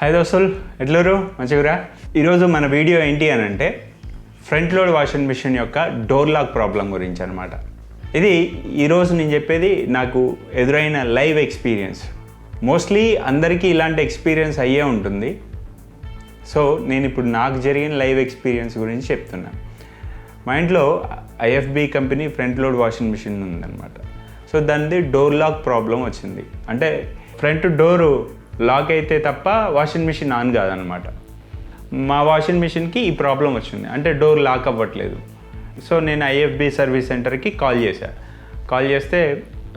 Hi దోస్తులు, ఎట్లరు మంచిగురా? ఈరోజు మన వీడియో ఏంటి అని అంటే ఫ్రంట్ లోడ్ వాషింగ్ మిషన్ యొక్క డోర్ లాక్ ప్రాబ్లం గురించి అనమాట. ఇది ఈరోజు నేను చెప్పేది నాకు ఎదురైన లైవ్ ఎక్స్పీరియన్స్. మోస్ట్లీ అందరికీ ఇలాంటి ఎక్స్పీరియన్స్ అయ్యే ఉంటుంది. సో నేను ఇప్పుడు నాకు జరిగిన లైవ్ ఎక్స్పీరియన్స్ గురించి చెప్తున్నా. మా ఇంట్లో IFB company front load washing machine ఉందన్నమాట. సో దానిది డోర్ లాక్ ప్రాబ్లం వచ్చింది. అంటే ఫ్రంట్ డోరు లాక్ అయితే తప్ప వాషింగ్ మిషన్ ఆన్ కాదనమాట. మా వాషింగ్ మిషన్కి ఈ ప్రాబ్లం వచ్చింది, అంటే డోర్ లాక్ అవ్వట్లేదు. సో నేను ఐఎఫ్బి సర్వీస్ సెంటర్కి కాల్ చేస్తే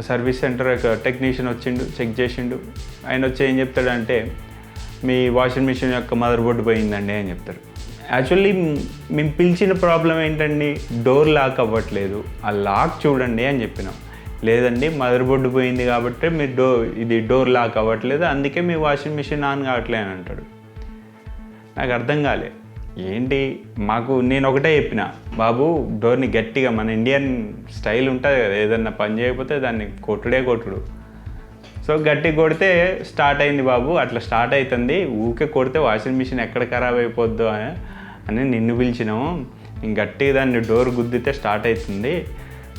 సర్వీస్ సెంటర్ టెక్నీషియన్ వచ్చిండు, చెక్ చేసిండు. ఆయన వచ్చి ఏం చెప్తాడంటే, మీ వాషింగ్ మిషన్ యొక్క మదర్ బోర్డు పోయిందండి అని చెప్తారు. యాక్చువల్లీ మేము పిలిచిన ప్రాబ్లం ఏంటండి, డోర్ లాక్ అవ్వట్లేదు, ఆ లాక్ చూడండి అని చెప్పినాం. లేదండి, మదర్ బోర్డు పోయింది కాబట్టి మీరు ఇది డోర్ లాక్ అవ్వట్లేదు, అందుకే మీ వాషింగ్ మిషన్ ఆన్ కావట్లే అని అంటాడు. నాకు అర్థం కాలే, ఏంటి నేను ఒకటే చెప్పిన, బాబు డోర్ని గట్టిగా, మన ఇండియన్ స్టైల్ ఉంటుంది కదా, ఏదన్నా పని చేయకపోతే దాన్ని కొట్టుడు. సో గట్టిగా కొడితే స్టార్ట్ అయింది బాబు, అట్లా స్టార్ట్ అవుతుంది, ఊకే కొడితే వాషింగ్ మిషన్ ఎక్కడ ఖరాబ్ అయిపోద్దు అని నిన్ను పిలిచినాము. గట్టిగా దాన్ని డోర్ గుద్దితే స్టార్ట్ అవుతుంది,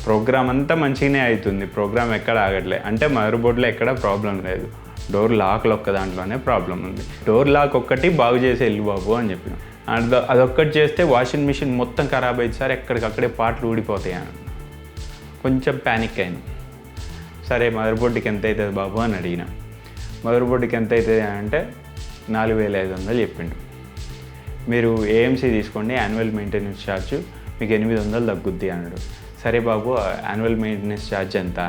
ప్రోగ్రామ్ అంతా మంచిగానే అవుతుంది, ప్రోగ్రామ్ ఎక్కడ ఆగట్లేదు అంటే మదర్ బోర్డులో ఎక్కడ ప్రాబ్లం లేదు, డోర్ లాక్లో ఒక్క దాంట్లోనే ప్రాబ్లం ఉంది. డోర్ లాక్ ఒక్కటి బాగు చేసి వెళ్ళు బాబు అని చెప్పిన. అదొక్కటి చేస్తే వాషింగ్ మిషన్ మొత్తం ఖరాబ్ అయింది సార్, ఎక్కడికక్కడే పార్ట్లు ఊడిపోతాయి అని. కొంచెం ప్యానిక్ అయింది. సరే మదర్ బోర్డుకి ఎంత అవుతుంది బాబు అని అడిగిన. మదర్ బోర్డుకి ఎంత అవుతుంది అంటే 4500 చెప్పిండు. మీరు ఏఎంసీ తీసుకోండి, యాన్యువల్ మెయింటెనెన్స్ ఛార్జ్ మీకు 800 తగ్గుద్ది అన్నాడు. సరే బాబు, యాన్యువల్ మెయింటెనెన్స్ ఛార్జ్ ఎంత?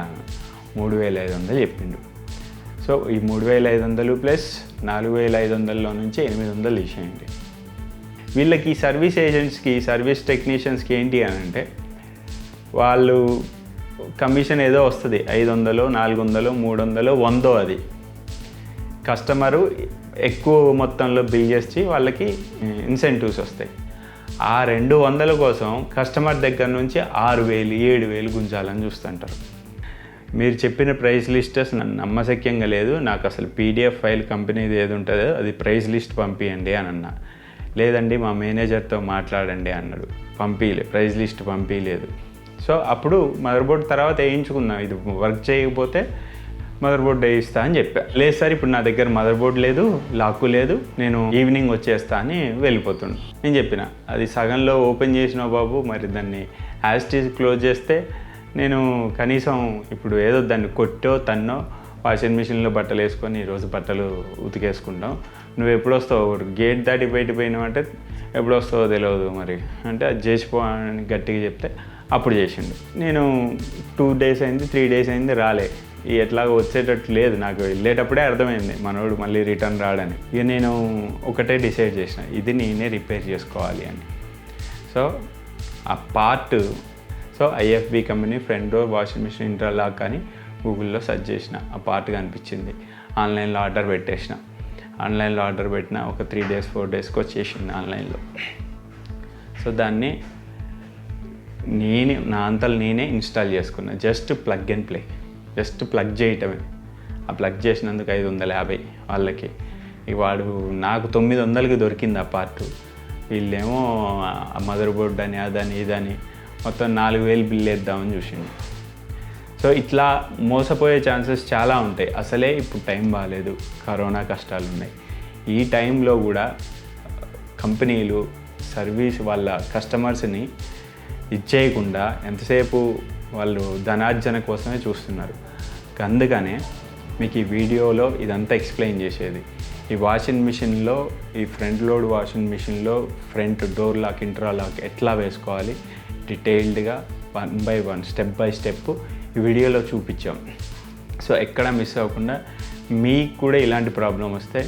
3500 చెప్పిండు. సో ఈ 3500 ప్లస్ 4500లో నుంచి 800 తీసేయండి. వీళ్ళకి సర్వీస్ ఏజెంట్స్కి, సర్వీస్ టెక్నీషియన్స్కి ఏంటి అని అంటే, వాళ్ళు కమిషన్ ఏదో వస్తుంది, 500, 400, 300, 100. అది కస్టమరు ఎక్కువ మొత్తంలో బిల్ చేసి వాళ్ళకి ఇన్సెంటివ్స్ వస్తాయి. ఆ 200 కోసం కస్టమర్ దగ్గర నుంచి 6000, 7000 గుంజాలని చూస్తుంటారు. మీరు చెప్పిన ప్రైస్ లిస్ట్ నమ్మశక్యంగా లేదు, నాకు అసలు పీడిఎఫ్ ఫైల్ కంపెనీది ఏది ఉంటుందో అది ప్రైస్ లిస్ట్ పంపించండి అని అన్నా. లేదండి మా మేనేజర్తో మాట్లాడండి అన్నాడు. ప్రైస్ లిస్ట్ పంపించలేదు. సో అప్పుడు మదర్ బోర్డ్ తర్వాత వేయించుకున్నాం, ఇది వర్క్ చేయకపోతే మదర్ బోర్డ్ వేయిస్తా అని చెప్పా. లేదు సార్, ఇప్పుడు నా దగ్గర మదర్ బోర్డ్ లేదు, లాక్కు లేదు, నేను ఈవినింగ్ వచ్చేస్తా అని వెళ్ళిపోతుండు. నేను చెప్పిన, అది సగంలో ఓపెన్ చేసినావు బాబు, మరి దాన్ని యాస్టీజ్ క్లోజ్ చేస్తే నేను కనీసం ఇప్పుడు ఏదో దాన్ని కొట్టో తన్నో వాషింగ్ మిషన్లో బట్టలు వేసుకొని ఈరోజు బట్టలు ఉతికేసుకుంటాం. నువ్వు ఎప్పుడు వస్తావు, గేట్ దాటి బయట పోయినావంటే ఎప్పుడు వస్తావో తెలియదు మరి అంటే అది చేసిపో అని గట్టిగా చెప్తే అప్పుడు చేసిండు. నేను 2 days అయింది, 3 days అయింది, రాలే. ఎట్లాగో వచ్చేటట్టు లేదు, నాకు వెళ్ళేటప్పుడే అర్థమైంది మనోడు మళ్ళీ రిటర్న్ రాడని. ఇక నేను ఒకటే డిసైడ్ చేసిన, ఇది నేనే రిపేర్ చేసుకోవాలి అని. సో ఆ part, so IFB company front door washing machine interlock అని గూగుల్లో సెర్చ్ చేసిన, ఆ పార్ట్ కనిపించింది. ఆన్లైన్లో ఆర్డర్ పెట్టిన ఒక 3 days 4 daysకి వచ్చేసింది ఆన్లైన్లో. సో దాన్ని నా అంతలు నేనే ఇన్స్టాల్ చేసుకున్నా. Just plug and play, just plug చేయటమే. ఆ ప్లగ్ చేసినందుకు 550 వాళ్ళకి. ఇక వాడు నాకు 900కి దొరికింది ఆ పార్ట్. వీళ్ళేమో ఆ మదర్ బోర్డ్ అని అదని ఇదని మొత్తం 4000 బిల్ వేద్దామని చూసిండు. సో ఇట్లా మోసపోయే ఛాన్సెస్ చాలా ఉంటాయి. అసలే ఇప్పుడు టైం బాగాలేదు, కరోనా కష్టాలు ఉన్నాయి. ఈ టైంలో కూడా కంపెనీలు సర్వీస్ వాళ్ళ కస్టమర్స్ని ఇచ్చేయకుండా ఎంతసేపు వాళ్ళు ధనార్జన కోసమే చూస్తున్నారు. అందుకనే మీకు ఈ వీడియోలో ఇదంతా ఎక్స్ప్లెయిన్ చేసేది. ఈ వాషింగ్ మిషన్లో, ఈ ఫ్రంట్ లోడ్ వాషింగ్ మిషన్లో ఫ్రంట్ డోర్ లాక్, ఇంటర్లాక్ ఎట్లా వేసుకోవాలి డీటెయిల్డ్గా 1 by 1 స్టెప్ బై స్టెప్ ఈ వీడియోలో చూపించాం. సో ఎక్కడ మిస్ అవ్వకుండా, మీకు కూడా ఇలాంటి ప్రాబ్లం వస్తే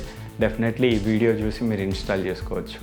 డెఫినెట్లీ ఈ వీడియో చూసి మీరు ఇన్స్టాల్ చేసుకోవచ్చు.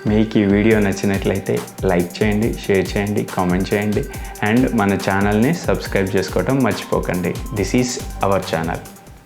మీకు ఈ వీడియో నచ్చినట్లయితే లైక్ చేయండి, షేర్ చేయండి, కామెంట్ చేయండి అండ్ మన ఛానల్ని సబ్స్క్రైబ్ చేసుకోవటం మర్చిపోకండి. This is our channel.